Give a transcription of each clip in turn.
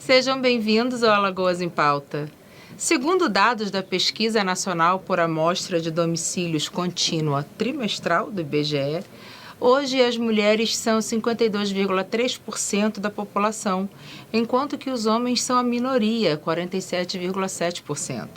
Sejam bem-vindos ao Alagoas em Pauta. Segundo dados da Pesquisa Nacional por Amostra de Domicílios Contínua Trimestral do IBGE, hoje as mulheres são 52,3% da população, enquanto que os homens são a minoria, 47,7%.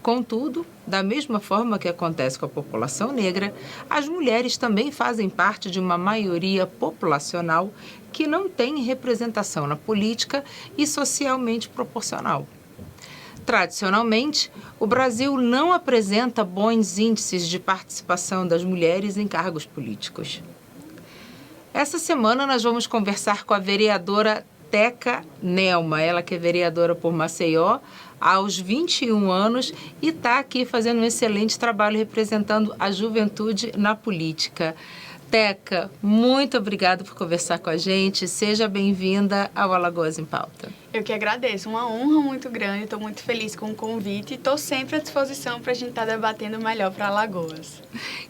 Contudo, da mesma forma que acontece com a população negra, as mulheres também fazem parte de uma maioria populacional que não tem representação na política e socialmente proporcional. Tradicionalmente, o Brasil não apresenta bons índices de participação das mulheres em cargos políticos. Essa semana nós vamos conversar com a vereadora Teca Nelma, ela que é vereadora por Maceió, aos 21 anos e está aqui fazendo um excelente trabalho representando a juventude na política. Teca, muito obrigada por conversar com a gente. Seja bem-vinda ao Alagoas em Pauta. Eu que agradeço, uma honra muito grande, estou muito feliz com o convite e estou sempre à disposição para a gente estar debatendo melhor para Alagoas.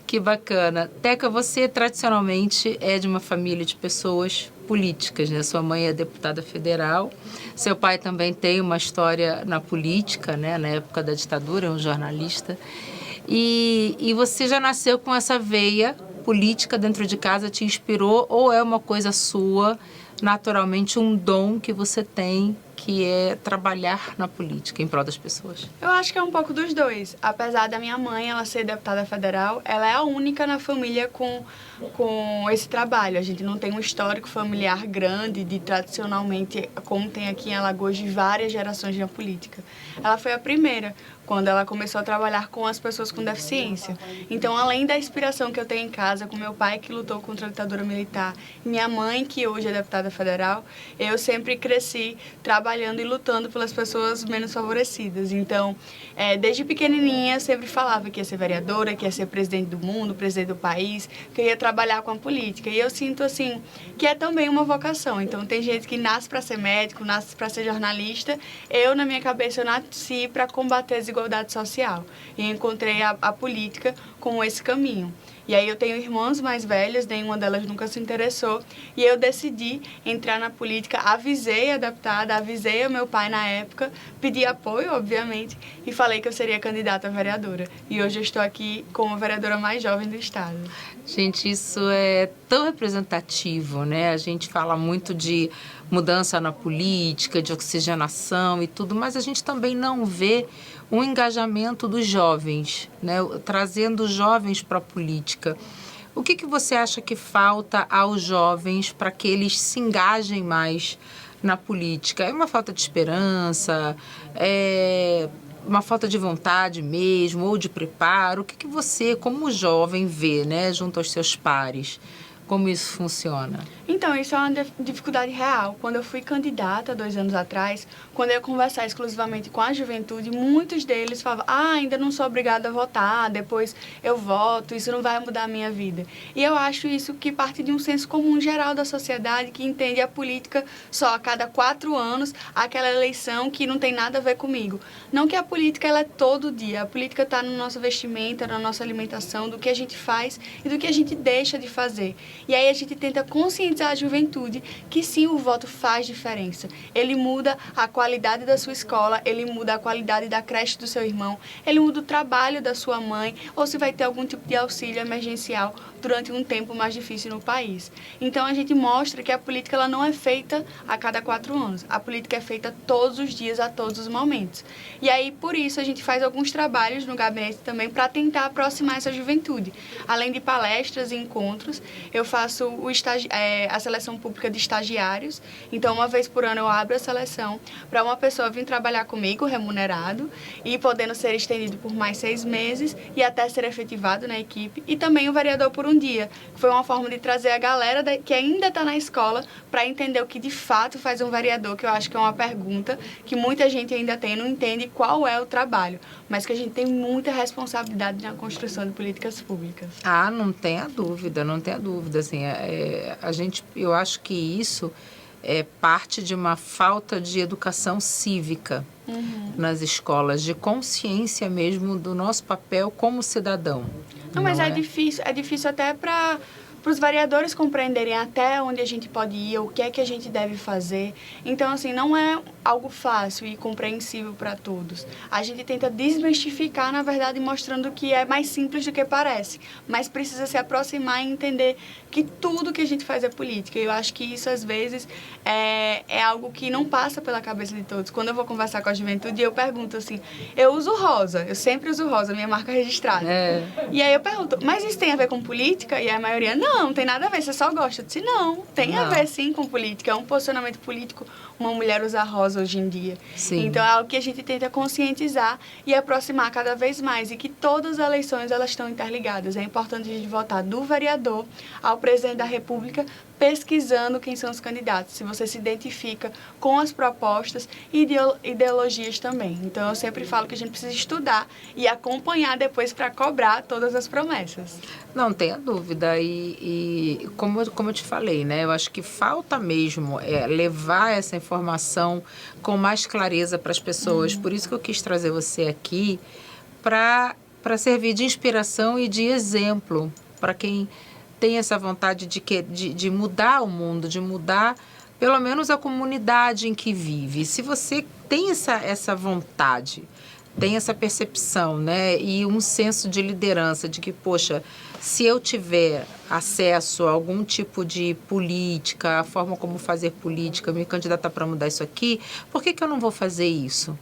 Que bacana. Teca, você tradicionalmente é de uma família de pessoas políticas, né? Sua mãe é deputada federal, seu pai também tem uma história na política, né? Na época da ditadura, é um jornalista. E você já nasceu com essa veia política dentro de casa, te inspirou ou é uma coisa sua, naturalmente um dom que você tem, que é trabalhar na política em prol das pessoas? Eu acho que é um pouco dos dois. Apesar da minha mãe ela ser deputada federal, ela é a única na família com esse trabalho. A gente não tem um histórico familiar grande de, tradicionalmente, como tem aqui em Alagoas, de várias gerações na política. Ela foi a primeira, quando ela começou a trabalhar com as pessoas com deficiência. Então, além da inspiração que eu tenho em casa, com meu pai, que lutou contra a ditadura militar, e minha mãe, que hoje é deputada federal, eu sempre cresci trabalhando e lutando pelas pessoas menos favorecidas. Então, desde pequenininha, eu sempre falava que ia ser vereadora, que ia ser presidente do mundo, presidente do país, que eu ia trabalhar com a política. E eu sinto, assim, que é também uma vocação. Então, tem gente que nasce para ser médico, nasce para ser jornalista. Eu, na minha cabeça, eu nasci para combater a desigualdade social. E encontrei a política como esse caminho. E aí eu tenho irmãs mais velhas, nenhuma delas nunca se interessou, e eu decidi entrar na política, avisei a deputada, avisei o meu pai na época, pedi apoio, obviamente, e falei que eu seria candidata a vereadora. E hoje eu estou aqui como a vereadora mais jovem do estado. Gente, isso é tão representativo, né? A gente fala muito de mudança na política, de oxigenação e tudo, mas a gente também não vê um engajamento dos jovens, né? Trazendo os jovens para a política. O que você acha que falta aos jovens para que eles se engajem mais na política? É uma falta de esperança? É uma falta de vontade mesmo, ou de preparo? O que você, como jovem, vê, né, junto aos seus pares? Como isso funciona? Então, isso é uma dificuldade real. Quando eu fui candidata 2 anos atrás, quando eu ia conversar exclusivamente com a juventude, muitos deles falavam: ainda não sou obrigada a votar, depois eu voto, isso não vai mudar a minha vida. E eu acho isso que parte de um senso comum geral da sociedade, que entende a política só a cada 4 anos, aquela eleição que não tem nada a ver comigo. Não que a política ela é todo dia, a política está no nosso vestimenta, na nossa alimentação, do que a gente faz e do que a gente deixa de fazer. E aí a gente tenta conscientizar a juventude que sim, o voto faz diferença. Ele muda a qualidade da sua escola, ele muda a qualidade da creche do seu irmão, ele muda o trabalho da sua mãe, ou se vai ter algum tipo de auxílio emergencial durante um tempo mais difícil no país. Então a gente mostra que a política ela não é feita a cada 4 anos. A política é feita todos os dias, a todos os momentos. E aí, por isso, a gente faz alguns trabalhos no gabinete também para tentar aproximar essa juventude. Além de palestras e encontros, eu faço a seleção pública de estagiários. Então, uma vez por ano eu abro a seleção para uma pessoa vir trabalhar comigo, remunerado, e podendo ser estendido por mais 6 meses e até ser efetivado na equipe. E também o vereador por um dia, que foi uma forma de trazer a galera que ainda está na escola para entender o que de fato faz um vereador, que eu acho que é uma pergunta que muita gente ainda tem, não entende qual é o trabalho, mas que a gente tem muita responsabilidade na construção de políticas públicas. Ah, não tenha dúvida, não tenha dúvida. Assim, eu acho que isso é parte de uma falta de educação cívica nas escolas, de consciência mesmo do nosso papel como cidadão. Não, mas é difícil até para os vereadores compreenderem até onde a gente pode ir, o que é que a gente deve fazer. Então, assim, não é algo fácil e compreensível para todos. A gente tenta desmistificar, na verdade, mostrando que é mais simples do que parece, mas precisa se aproximar e entender que tudo que a gente faz é política. Eu acho que isso, às vezes, é algo que não passa pela cabeça de todos. Quando eu vou conversar com a juventude, eu pergunto assim, eu uso rosa, eu sempre uso rosa, minha marca registrada. E aí eu pergunto, mas isso tem a ver com política? E a maioria, não tem nada a ver, você só gosta. Eu disse, não, tem a ver sim com política, é um posicionamento político uma mulher usar rosa hoje em dia. Sim. Então é algo que a gente tenta conscientizar e aproximar cada vez mais, e que todas as eleições elas estão interligadas. É importante a gente votar do vereador ao presidente da República, pesquisando quem são os candidatos, se você se identifica com as propostas e ideologias também. Então, eu sempre falo que a gente precisa estudar e acompanhar depois para cobrar todas as promessas. Não tenha dúvida. E como eu te falei, né? Eu acho que falta mesmo levar essa informação com mais clareza para as pessoas. Por isso que eu quis trazer você aqui para servir de inspiração e de exemplo para quem tem essa vontade de mudar o mundo, de mudar pelo menos a comunidade em que vive. Se você tem essa vontade, tem essa percepção, né, e um senso de liderança, de que, poxa, se eu tiver acesso a algum tipo de política, a forma como fazer política, me candidatar para mudar isso aqui, por que eu não vou fazer isso?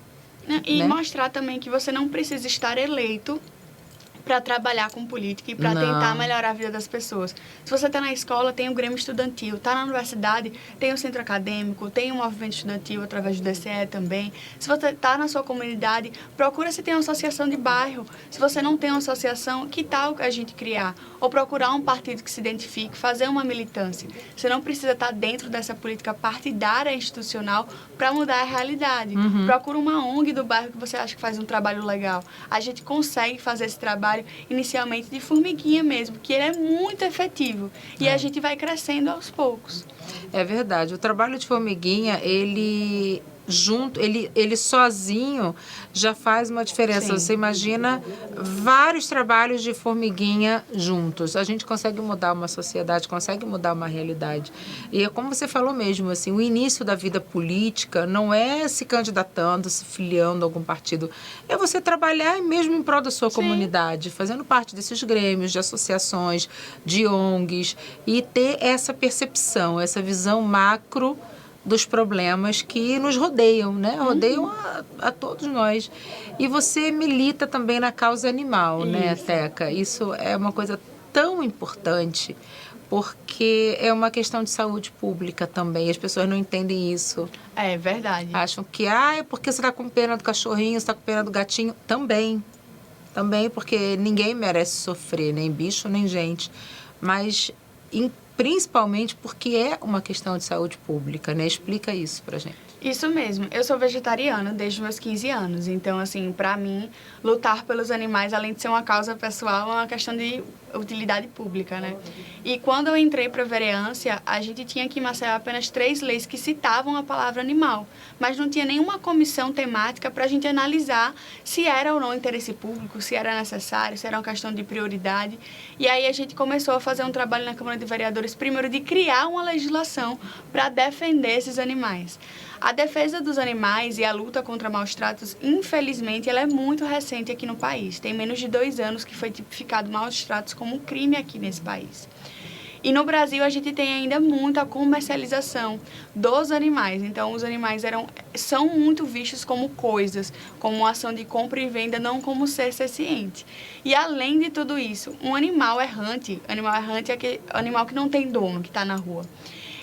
E né? Mostrar também que você não precisa estar eleito para trabalhar com política e para tentar melhorar a vida das pessoas. Se você está na escola, tem o Grêmio Estudantil. Está na universidade, tem o centro acadêmico, tem o movimento estudantil através do DCE também. Se você está na sua comunidade, procura se tem uma associação de bairro. Se você não tem uma associação, que tal a gente criar? Ou procurar um partido que se identifique, fazer uma militância. Você não precisa estar dentro dessa política partidária institucional para mudar a realidade. Procura uma ONG do bairro que você acha que faz um trabalho legal. A gente consegue fazer esse trabalho inicialmente de formiguinha mesmo, que ele é muito efetivo. E a gente vai crescendo aos poucos. É verdade. O trabalho de formiguinha, ele sozinho já faz uma diferença. Sim. Você imagina vários trabalhos de formiguinha juntos. A gente consegue mudar uma sociedade, consegue mudar uma realidade. E é como você falou mesmo, assim, o início da vida política não é se candidatando, se filiando a algum partido. É você trabalhar mesmo em prol da sua comunidade, fazendo parte desses grêmios, de associações, de ONGs, e ter essa percepção, essa visão macro dos problemas que nos rodeiam, né? Rodeiam a todos nós. E você milita também na causa animal, né, Teca? Isso é uma coisa tão importante, porque é uma questão de saúde pública também. As pessoas não entendem isso. É verdade. Acham que, é porque você está com pena do cachorrinho, você está com pena do gatinho. Também, porque ninguém merece sofrer, nem bicho, nem gente. Mas principalmente porque é uma questão de saúde pública, né? Explica isso pra gente. Isso mesmo. Eu sou vegetariana desde os meus 15 anos. Então, assim, pra mim, lutar pelos animais, além de ser uma causa pessoal, é uma questão de utilidade pública, né? E quando eu entrei para a vereância, a gente tinha aqui em Maceió apenas 3 leis que citavam a palavra animal, mas não tinha nenhuma comissão temática para a gente analisar se era ou não interesse público, se era necessário, se era uma questão de prioridade. E aí a gente começou a fazer um trabalho na Câmara de Vereadores, primeiro de criar uma legislação para defender esses animais. A defesa dos animais e a luta contra maus-tratos, infelizmente, ela é muito recente aqui no país. Tem menos de 2 anos que foi tipificado maus-tratos como um crime aqui nesse país. E no Brasil a gente tem ainda muita comercialização dos animais. Então os animais são muito vistos como coisas, como uma ação de compra e venda, não como ser senciente. E além de tudo isso, um animal errante é aquele animal que não tem dono, que está na rua.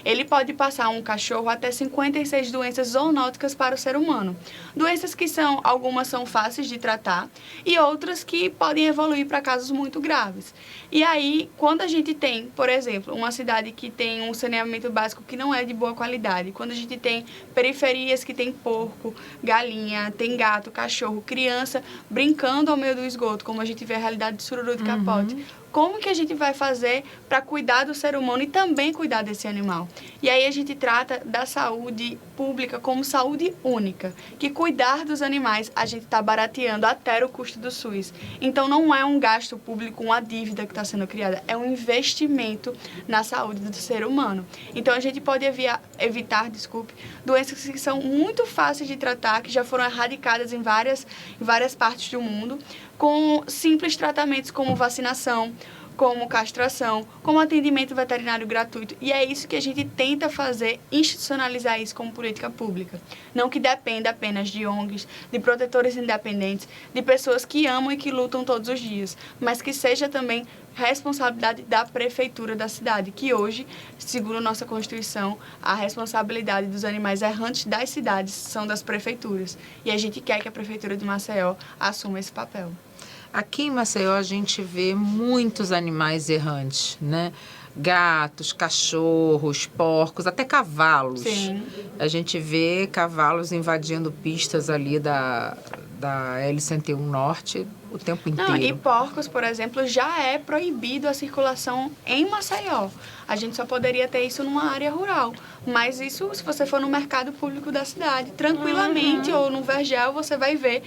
Ele pode passar um cachorro até 56 doenças zoonóticas para o ser humano. Doenças que algumas são fáceis de tratar e outras que podem evoluir para casos muito graves. E aí, quando a gente tem, por exemplo, uma cidade que tem um saneamento básico que não é de boa qualidade, quando a gente tem periferias que tem porco, galinha, tem gato, cachorro, criança brincando ao meio do esgoto, como a gente vê a realidade de Sururu de Capote, como que a gente vai fazer para cuidar do ser humano e também cuidar desse animal? E aí a gente trata da saúde pública como saúde única, que cuidar dos animais a gente está barateando até o custo do SUS. Então não é um gasto público, uma dívida que está sendo criada, é um investimento na saúde do ser humano. Então a gente pode evitar doenças que são muito fáceis de tratar, que já foram erradicadas em várias partes do mundo, com simples tratamentos como vacinação, como castração, como atendimento veterinário gratuito. E é isso que a gente tenta fazer, institucionalizar isso como política pública. Não que dependa apenas de ONGs, de protetores independentes, de pessoas que amam e que lutam todos os dias, mas que seja também responsabilidade da prefeitura da cidade, que hoje, segundo nossa Constituição, a responsabilidade dos animais errantes das cidades são das prefeituras. E a gente quer que a Prefeitura de Maceió assuma esse papel. Aqui em Maceió a gente vê muitos animais errantes, né? Gatos, cachorros, porcos, até cavalos. Sim. A gente vê cavalos invadindo pistas ali da L-101 Norte o tempo inteiro. Não, e porcos, por exemplo, já é proibido a circulação em Maceió. A gente só poderia ter isso numa área rural. Mas isso, se você for no mercado público da cidade, tranquilamente, ou no vergel, você vai ver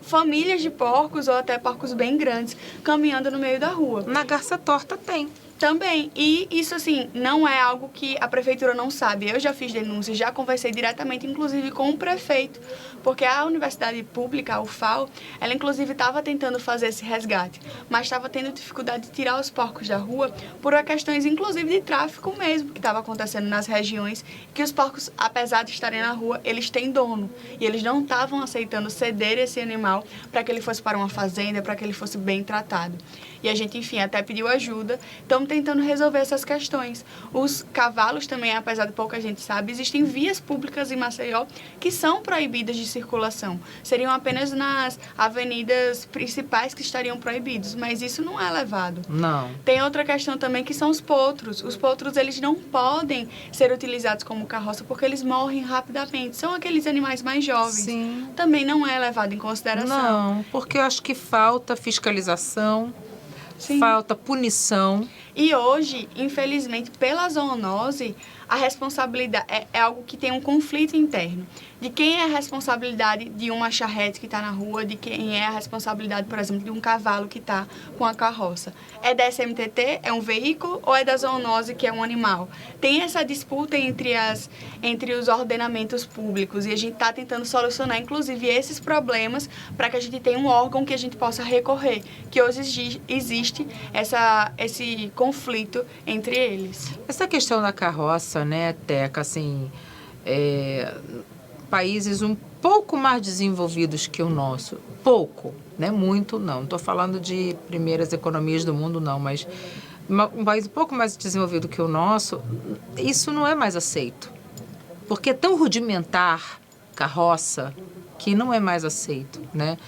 famílias de porcos, ou até porcos bem grandes, caminhando no meio da rua. Na Garça Torta tem. Também, e isso assim, não é algo que a prefeitura não sabe. Eu já fiz denúncias, já conversei diretamente, inclusive, com o prefeito, porque a universidade pública, a UFAL, ela inclusive estava tentando fazer esse resgate, mas estava tendo dificuldade de tirar os porcos da rua por questões, inclusive, de tráfico mesmo, que estava acontecendo nas regiões, que os porcos, apesar de estarem na rua, eles têm dono, e eles não estavam aceitando ceder esse animal para que ele fosse para uma fazenda, para que ele fosse bem tratado. E a gente, enfim, até pediu ajuda. Estamos tentando resolver essas questões. Os cavalos também, apesar de pouca gente sabe, existem vias públicas em Maceió que são proibidas de circulação. Seriam apenas nas avenidas principais que estariam proibidos, mas isso não é levado. Não. Tem outra questão também que são os potros. Os potros, eles não podem ser utilizados como carroça porque eles morrem rapidamente. São aqueles animais mais jovens. Sim. Também não é levado em consideração. Não, porque eu acho que falta fiscalização. Sim. Falta punição. E hoje, infelizmente, pela zoonose, a responsabilidade é algo que tem um conflito interno. De quem é a responsabilidade de uma charrete que está na rua, de quem é a responsabilidade, por exemplo, de um cavalo que está com a carroça. É da SMTT, é um veículo, ou é da zoonose, que é um animal? Tem essa disputa entre os ordenamentos públicos e a gente está tentando solucionar, inclusive, esses problemas para que a gente tenha um órgão que a gente possa recorrer, que hoje existe esse conflito entre eles. Essa questão da carroça, né, Teca, assim, países um pouco mais desenvolvidos que o nosso, pouco, né, muito não estou falando de primeiras economias do mundo não, mas um país um pouco mais desenvolvido que o nosso, isso não é mais aceito, porque é tão rudimentar carroça que não é mais aceito, né,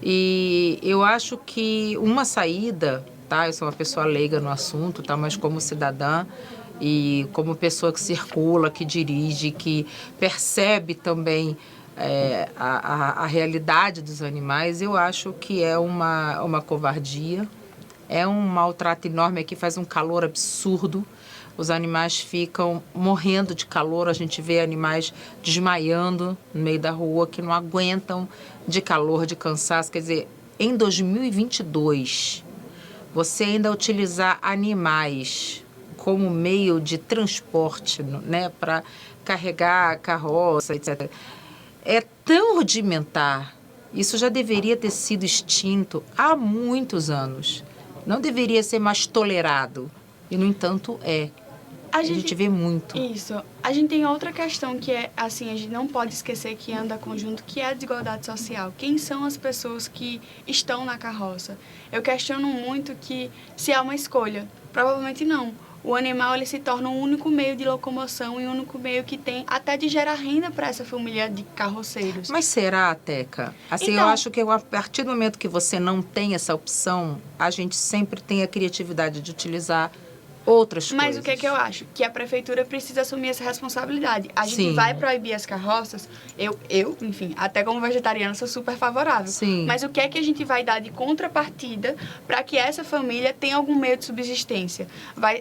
e eu acho que uma saída, tá, eu sou uma pessoa leiga no assunto, tá, mas como cidadã e como pessoa que circula, que dirige, que percebe também a realidade dos animais, eu acho que é uma covardia, é um maltrato enorme. Aqui faz um calor absurdo, os animais ficam morrendo de calor, a gente vê animais desmaiando no meio da rua, que não aguentam de calor, de cansaço. Quer dizer, em 2022, você ainda utilizar animais como meio de transporte, né, para carregar carroça, etc. É tão rudimentar, isso já deveria ter sido extinto há muitos anos. Não deveria ser mais tolerado, e, no entanto, é. A gente vê muito. Isso. A gente tem outra questão que é, assim, a gente não pode esquecer que anda conjunto, que é a desigualdade social. Quem são as pessoas que estão na carroça? Eu questiono muito que se há uma escolha. Provavelmente não. O animal, ele se torna um único meio de locomoção e um único meio que tem até de gerar renda para essa família de carroceiros. Mas será, Teca? Assim, então, eu acho que a partir do momento que você não tem essa opção, a gente sempre tem a criatividade de utilizar outras Mas coisas. o que é que eu acho? Que a prefeitura precisa assumir essa responsabilidade. A gente Sim. vai proibir as carroças. Enfim, até como vegetariana, sou super favorável. Sim. Mas o que é que a gente vai dar de contrapartida para que essa família tenha algum meio de subsistência?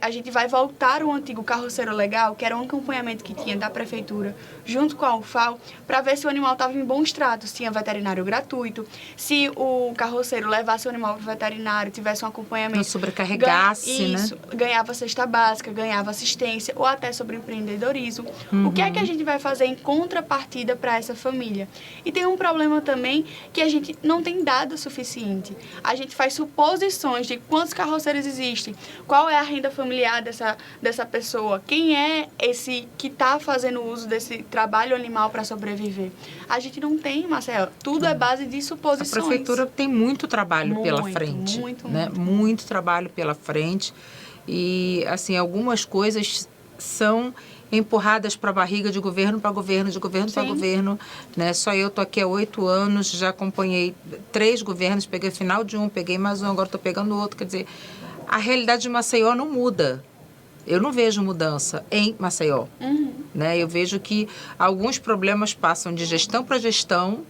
A gente vai voltar o antigo carroceiro legal, que era um acompanhamento que tinha da prefeitura, junto com a UFAL, para ver se o animal estava em bons tratos, tinha veterinário gratuito, se o carroceiro levasse o animal para o veterinário, tivesse um acompanhamento. Não sobrecarregasse, né? Isso, ganhava cesta básica, ganhava assistência, ou até sobre empreendedorismo. O que é que a gente vai fazer em contrapartida para essa família? E tem um problema também que a gente não tem dado suficiente. A gente faz suposições de quantos carroceiros existem, qual é a renda familiar dessa pessoa, quem é esse que está fazendo uso desse trabalho animal para sobreviver. A gente não tem, Marcelo. Tudo é base de suposições. A prefeitura tem muito trabalho pela frente. Muito trabalho pela frente. E, assim, algumas coisas são empurradas para a barriga de governo para governo, de governo para governo, né? Só eu tô aqui há 8 anos, já acompanhei 3 governos, peguei o final de um, peguei mais um, agora estou pegando outro. Quer dizer, a realidade de Maceió não muda. Eu não vejo mudança em Maceió. Né? Eu vejo que alguns problemas passam de gestão para gestão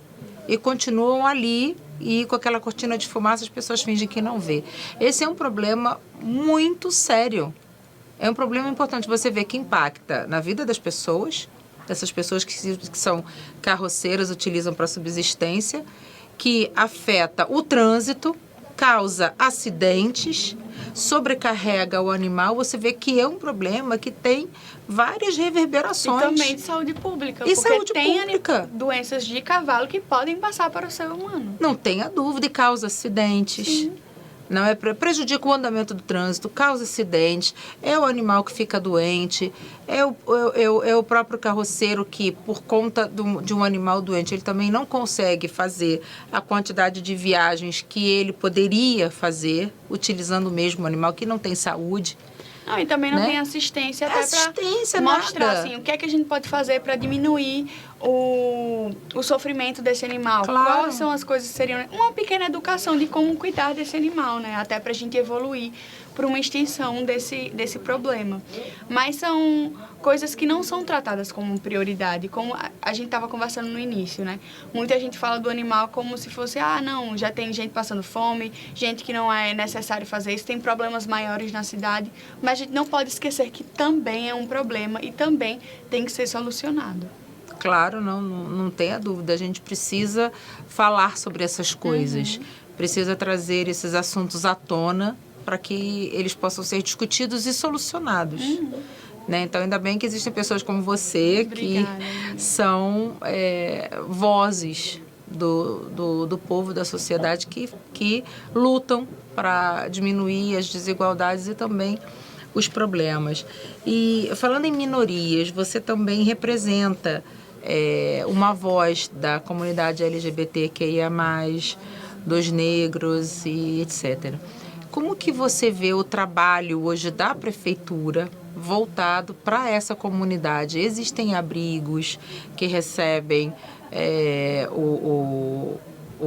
e continuam ali, e com aquela cortina de fumaça as pessoas fingem que não vê. Esse é um problema muito sério. É um problema importante. Você vê que impacta na vida das pessoas, dessas pessoas que são carroceiras, utilizam para subsistência, que afeta o trânsito, causa acidentes, sobrecarrega o animal. Você vê que é um problema que tem várias reverberações. E também de saúde pública. E porque saúde tem pública. Doenças de cavalo que podem passar para o ser humano. Não tenha dúvida, e causa acidentes. Sim. Não é, prejudica o andamento do trânsito, causa acidentes, é o animal que fica doente, é o próprio carroceiro que, por conta de um animal doente, ele também não consegue fazer a quantidade de viagens que ele poderia fazer, utilizando o mesmo animal que não tem saúde. Não, e também não né? tem assistência até para nada. mostrar assim, o que é que a gente pode fazer para diminuir o sofrimento desse animal. Claro. Quais são as coisas que seriam... Uma pequena educação de como cuidar desse animal, né? Até para a gente evoluir para uma extinção desse problema. Mas são coisas que não são tratadas como prioridade, como a gente estava conversando no início, né? Muita gente fala do animal como se fosse, não, já tem gente passando fome, gente que não é necessário fazer isso, tem problemas maiores na cidade, mas a gente não pode esquecer que também é um problema e também tem que ser solucionado. Claro, não tenha dúvida, a gente precisa falar sobre essas coisas, precisa trazer esses assuntos à tona para que eles possam ser discutidos e solucionados. Né? Então, ainda bem que existem pessoas como você, Obrigada, que são vozes do povo, da sociedade, que lutam para diminuir as desigualdades e também os problemas. E falando em minorias, você também representa uma voz da comunidade LGBTQIA+, dos negros e etc. Como que você vê o trabalho hoje da prefeitura voltado para essa comunidade? Existem abrigos que recebem o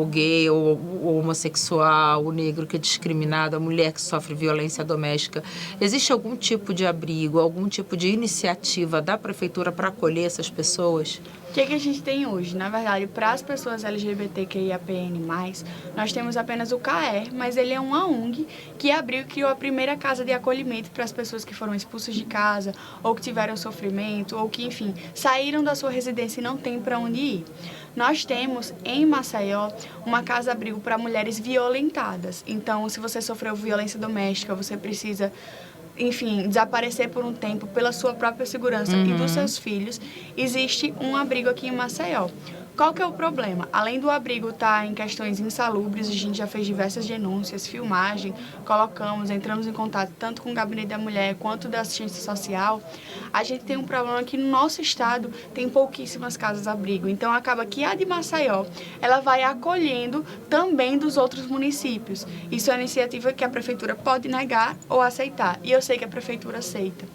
gay, o homossexual, o negro que é discriminado, a mulher que sofre violência doméstica. Existe algum tipo de abrigo, algum tipo de iniciativa da prefeitura para acolher essas pessoas? O que a gente tem hoje? Na verdade, para as pessoas LGBTQIAPN+, nós temos apenas o CAER, mas ele é uma ONG que abriu e criou a primeira casa de acolhimento para as pessoas que foram expulsas de casa, ou que tiveram sofrimento, ou que, enfim, saíram da sua residência e não têm para onde ir. Nós temos, em Maceió, uma casa-abrigo para mulheres violentadas. Então, se você sofreu violência doméstica, você precisa... enfim, desaparecer por um tempo pela sua própria segurança e dos seus filhos, existe um abrigo aqui em Maceió. Qual que é o problema? Além do abrigo estar em questões insalubres, a gente já fez diversas denúncias, filmagem, entramos em contato tanto com o Gabinete da Mulher quanto da Assistência Social. A gente tem um problema que no nosso estado tem pouquíssimas casas-abrigo. Então, acaba que a de Maceió, ela vai acolhendo também dos outros municípios. Isso é uma iniciativa que a prefeitura pode negar ou aceitar. E eu sei que a prefeitura aceita.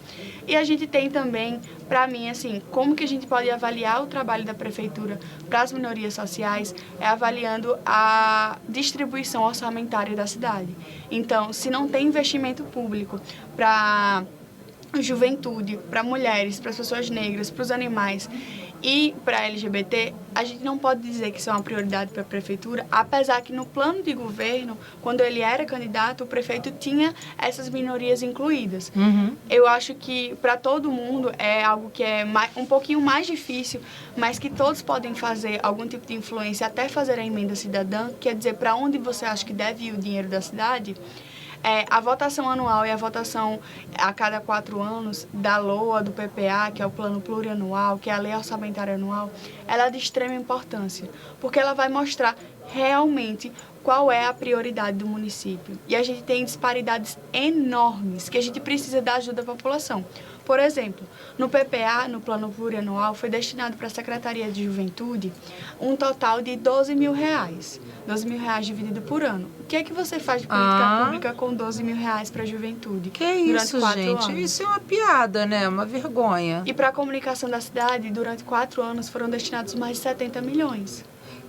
E a gente tem também, para mim, assim, como que a gente pode avaliar o trabalho da prefeitura para as minorias sociais é avaliando a distribuição orçamentária da cidade. Então, se não tem investimento público para juventude, para mulheres, para as pessoas negras, para os animais e para LGBT, a gente não pode dizer que isso é uma prioridade para a prefeitura, apesar que no plano de governo, quando ele era candidato, o prefeito tinha essas minorias incluídas. Eu acho que para todo mundo é algo que é um pouquinho mais difícil, mas que todos podem fazer algum tipo de influência, até fazer a emenda cidadã, quer dizer, para onde você acha que deve ir o dinheiro da cidade. A votação anual e a votação a cada 4 anos da LOA, do PPA, que é o Plano Plurianual, que é a Lei Orçamentária Anual, ela é de extrema importância, porque ela vai mostrar realmente qual é a prioridade do município. E a gente tem disparidades enormes que a gente precisa da ajuda da população. Por exemplo, no PPA, no Plano Plurianual, foi destinado para a Secretaria de Juventude um total de R$12 mil. R$12.000 dividido por ano. O que é que você faz de política pública com R$12 mil para a juventude? Que isso, gente? Anos? Isso é uma piada, né? Uma vergonha. E para a comunicação da cidade, durante 4 anos, foram destinados mais de 70 milhões.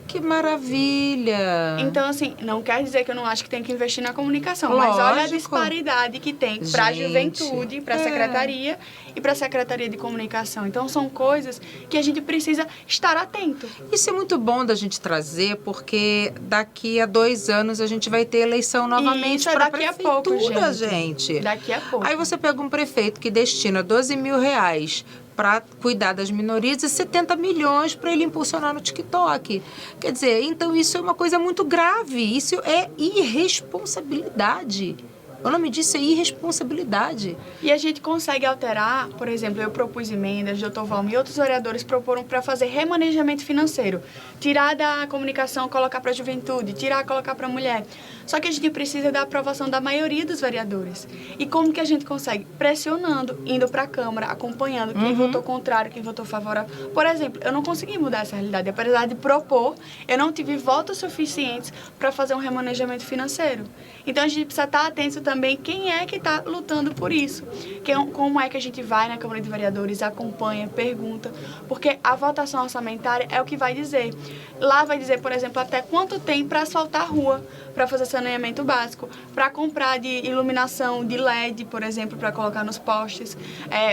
Que maravilha! Então, assim, não quer dizer que eu não acho que tem que investir na comunicação, Lógico. mas olha a disparidade que tem para a juventude, para a secretaria e para a Secretaria de Comunicação. Então, são coisas que a gente precisa estar atento. Isso é muito bom da gente trazer, porque daqui a 2 anos a gente vai ter eleição novamente para a prefeitura, gente. Daqui a pouco. Aí você pega um prefeito que destina R$12 mil para cuidar das minorias e 70 milhões para ele impulsionar no TikTok. Quer dizer, então isso é uma coisa muito grave, isso é irresponsabilidade. O nome disso é irresponsabilidade. E a gente consegue alterar, por exemplo, eu propus emendas, o Dr. Valmir e outros vereadores proporam para fazer remanejamento financeiro. Tirar da comunicação, colocar para a juventude, tirar, colocar para a mulher. Só que a gente precisa da aprovação da maioria dos vereadores. E como que a gente consegue? Pressionando, indo para a Câmara, acompanhando quem votou contrário, quem votou favorável. Por exemplo, eu não consegui mudar essa realidade. Apesar de propor, eu não tive votos suficientes para fazer um remanejamento financeiro. Então, a gente precisa estar atento também quem é que está lutando por isso. Como é que a gente vai na Câmara de Vereadores, acompanha, pergunta. Porque a votação orçamentária é o que vai dizer. Lá vai dizer, por exemplo, até quanto tem para asfaltar a rua, para fazer saneamento básico, para comprar de iluminação de LED, por exemplo, para colocar nos postes,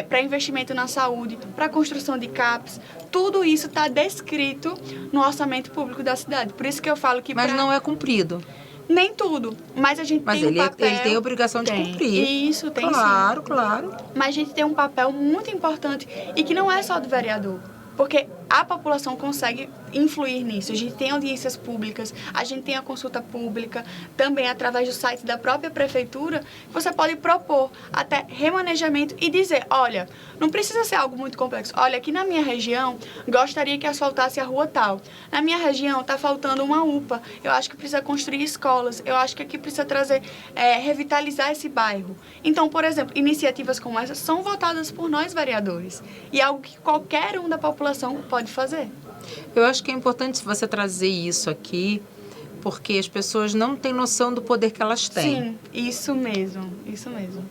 para investimento na saúde, para construção de CAPs. Tudo isso está descrito no orçamento público da cidade. Por isso que eu falo que... Mas não é cumprido. Nem tudo, mas a gente tem um papel... ele tem a obrigação de cumprir. Isso, tem claro, sim. Claro. Mas a gente tem um papel muito importante e que não é só do vereador. Porque a população consegue influir nisso. A gente tem audiências públicas, a gente tem a consulta pública, também através do site da própria prefeitura, você pode propor até remanejamento e dizer, olha, não precisa ser algo muito complexo. Olha, aqui na minha região, gostaria que asfaltasse a rua tal. Na minha região está faltando uma UPA. Eu acho que precisa construir escolas. Eu acho que aqui precisa trazer, revitalizar esse bairro. Então, por exemplo, iniciativas como essa são votadas por nós, vereadores. E é algo que qualquer um da população pode fazer. Eu acho que é importante você trazer isso aqui, porque as pessoas não têm noção do poder que elas têm. Sim, isso mesmo.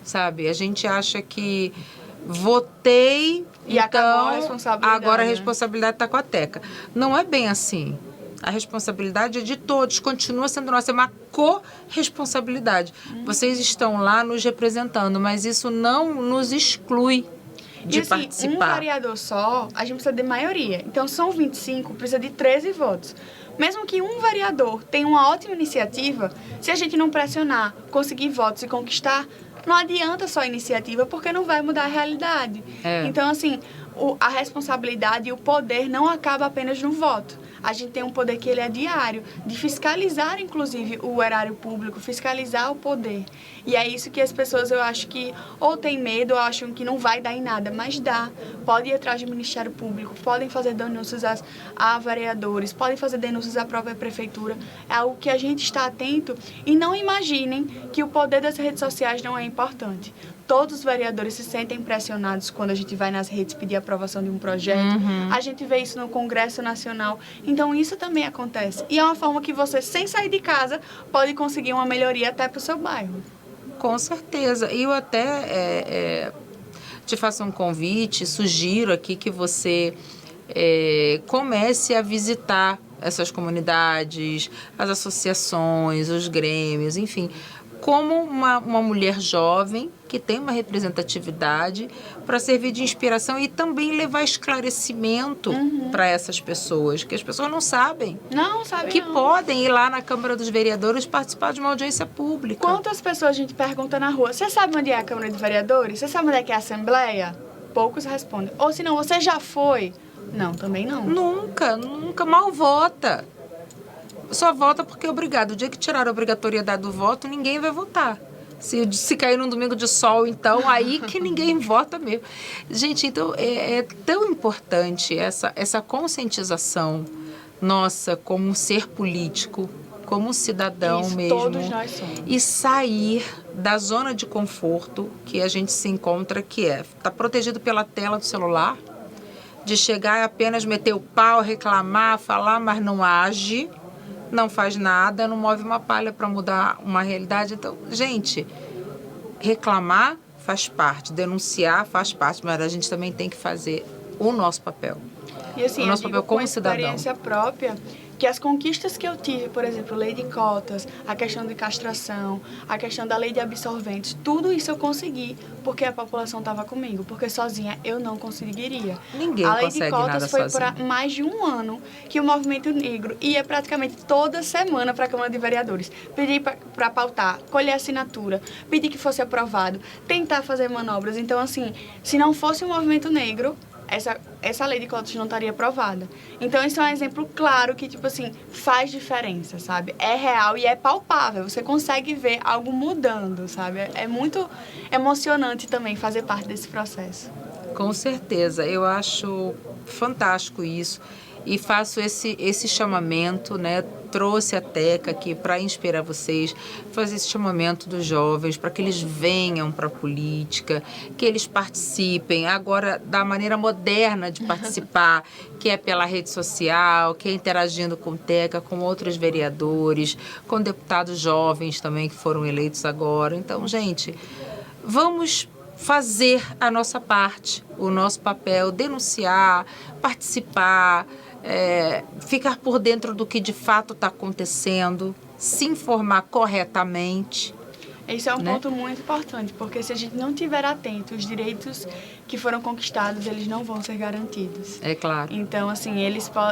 Sabe, a gente acha que votei, e então agora a responsabilidade está com a Teca. Não é bem assim. A responsabilidade é de todos, continua sendo nossa, é uma corresponsabilidade. Vocês estão lá nos representando, mas isso não nos exclui de participar. Um vereador só, a gente precisa de maioria. Então, são 25, precisa de 13 votos. Mesmo que um vereador tenha uma ótima iniciativa, se a gente não pressionar, conseguir votos e conquistar, não adianta só a iniciativa, porque não vai mudar a realidade. Então, assim, a responsabilidade e o poder não acaba apenas no voto. A gente tem um poder que ele é diário, de fiscalizar, inclusive, o erário público, fiscalizar o poder. E é isso que as pessoas, eu acho que, ou têm medo, ou acham que não vai dar em nada, mas dá. Pode ir atrás do Ministério Público, podem fazer denúncias a vereadores, podem fazer denúncias à própria prefeitura. É algo que a gente está atento e não imaginem que o poder das redes sociais não é importante. Todos os vereadores se sentem pressionados quando a gente vai nas redes pedir aprovação de um projeto. A gente vê isso no Congresso Nacional. Então, isso também acontece. E é uma forma que você, sem sair de casa, pode conseguir uma melhoria até para o seu bairro. Com certeza. E eu até te faço um convite, sugiro aqui que você comece a visitar essas comunidades, as associações, os grêmios, enfim, como uma mulher jovem que tem uma representatividade para servir de inspiração e também levar esclarecimento para essas pessoas, que as pessoas não sabem. Não, sabe que não. podem ir lá na Câmara dos Vereadores participar de uma audiência pública. Quantas pessoas a gente pergunta na rua, você sabe onde é a Câmara dos Vereadores? Você sabe onde é que é a Assembleia? Poucos respondem. Ou se não, você já foi? Não, também não. Nunca, mal vota. Só vota porque é obrigado. O dia que tirar a obrigatoriedade do voto, ninguém vai votar. Se cair num domingo de sol, então, aí que ninguém vota mesmo. Gente, então, é tão importante essa conscientização nossa como um ser político, como um cidadão Isso, mesmo. todos nós somos. E sair da zona de conforto que a gente se encontra, que tá protegido pela tela do celular, de chegar e apenas meter o pau, reclamar, falar, mas não age, não faz nada, não move uma palha para mudar uma realidade. Então, gente, reclamar faz parte, denunciar faz parte, mas a gente também tem que fazer o nosso papel. E assim, o nosso papel como com cidadão. experiência própria, que as conquistas que eu tive, por exemplo, lei de cotas, a questão de castração, a questão da lei de absorventes, tudo isso eu consegui porque a população estava comigo, porque sozinha eu não conseguiria. Ninguém a lei consegue de cotas nada foi sozinho. por mais de um ano que o movimento negro ia praticamente toda semana para a Câmara de Vereadores, pedir para pautar, colher assinatura, pedir que fosse aprovado, tentar fazer manobras. Então, assim, se não fosse o movimento negro, essa lei de cotas não estaria aprovada. Então, isso é um exemplo claro que, tipo assim, faz diferença, sabe? É real e é palpável. Você consegue ver algo mudando, sabe? É muito emocionante também fazer parte desse processo. Com certeza. Eu acho fantástico isso. E faço esse chamamento, né? Trouxe a Teca aqui para inspirar vocês, fazer esse chamamento dos jovens para que eles venham para a política, que eles participem agora da maneira moderna de participar, que é pela rede social, que é interagindo com Teca, com outros vereadores, com deputados jovens também que foram eleitos agora. Então, gente, vamos fazer a nossa parte, o nosso papel, denunciar, participar, ficar por dentro do que de fato está acontecendo, se informar corretamente. Esse é um ponto muito importante, porque se a gente não estiver atento, os direitos que foram conquistados, eles não vão ser garantidos. É claro. Então, assim,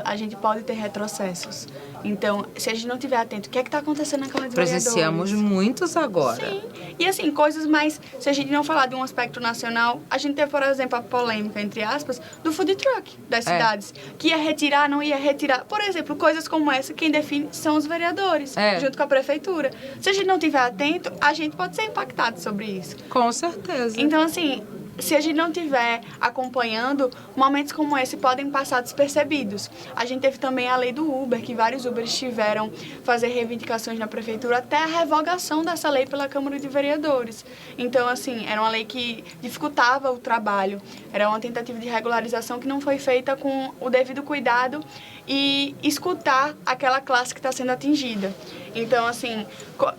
a gente pode ter retrocessos. Então, se a gente não estiver atento, o que é que está acontecendo na Câmara de Vereadores? Presenciamos muitos agora. Sim. E, assim, coisas mais... Se a gente não falar de um aspecto nacional, a gente teve, por exemplo, a polêmica, entre aspas, do food truck das cidades. Que ia retirar, não ia retirar. Por exemplo, coisas como essa, quem define são os vereadores, junto com a prefeitura. Se a gente não estiver atento, a gente pode ser impactado sobre isso. Com certeza. Então, assim... Se a gente não estiver acompanhando, momentos como esse podem passar despercebidos. A gente teve também a lei do Uber, que vários Ubers tiveram fazer reivindicações na prefeitura até a revogação dessa lei pela Câmara de Vereadores. Então, assim, era uma lei que dificultava o trabalho. Era uma tentativa de regularização que não foi feita com o devido cuidado e escutar aquela classe que está sendo atingida. Então, assim,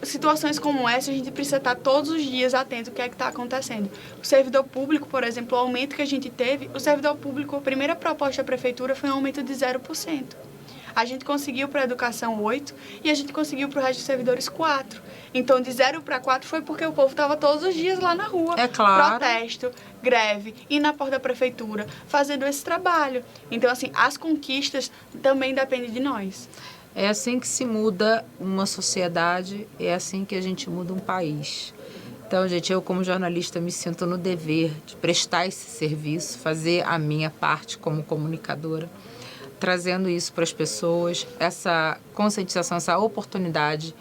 situações como essa, a gente precisa estar todos os dias atento ao que é que está acontecendo. O servidor público, por exemplo, o aumento que a gente teve, o servidor público, a primeira proposta da prefeitura foi um aumento de 0%. A gente conseguiu para a educação 8% e a gente conseguiu para o resto dos servidores 4%. Então, de 0 para 4 foi porque o povo estava todos os dias lá na rua. É claro. Protesto, greve, ir na porta da prefeitura, fazendo esse trabalho. Então, assim, as conquistas também dependem de nós. É assim que se muda uma sociedade, é assim que a gente muda um país. Então, gente, eu como jornalista me sinto no dever de prestar esse serviço, fazer a minha parte como comunicadora, trazendo isso para as pessoas, essa conscientização, essa oportunidade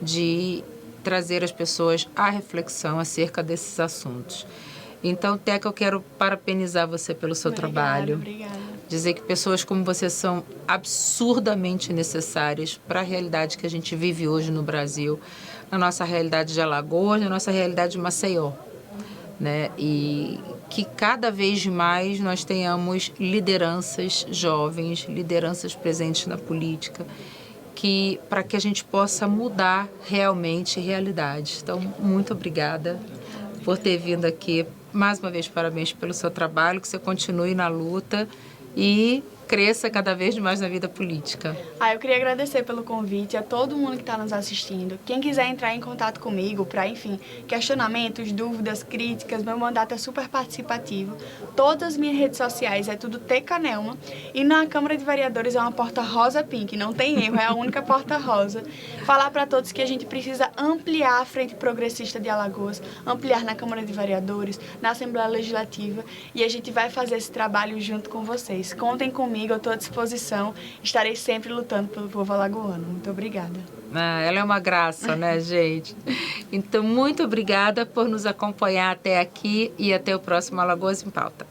de trazer as pessoas à reflexão acerca desses assuntos. Então, Teca, eu quero parabenizar você pelo seu trabalho. Obrigada. Dizer que pessoas como você são absurdamente necessárias para a realidade que a gente vive hoje no Brasil, na nossa realidade de Alagoas, na nossa realidade de Maceió, né? E que cada vez mais nós tenhamos lideranças jovens, lideranças presentes na política, para que a gente possa mudar realmente realidades. Então, muito obrigada por ter vindo aqui mais uma vez, parabéns pelo seu trabalho, que você continue na luta e cresça cada vez mais na vida política. Eu queria agradecer pelo convite a todo mundo que está nos assistindo. Quem quiser entrar em contato comigo para, enfim, questionamentos, dúvidas, críticas, meu mandato é super participativo. Todas as minhas redes sociais é tudo Tcanelma. E na Câmara de Vereadores é uma porta rosa pink, não tem erro, é a única porta rosa. Falar para todos que a gente precisa ampliar a Frente Progressista de Alagoas, ampliar na Câmara de Vereadores, na Assembleia Legislativa, e a gente vai fazer esse trabalho junto com vocês. Contem comigo. Eu estou à disposição, estarei sempre lutando pelo povo alagoano. Muito obrigada. Ela é uma graça, né, gente? Então, muito obrigada por nos acompanhar até aqui e até o próximo Alagoas em Pauta.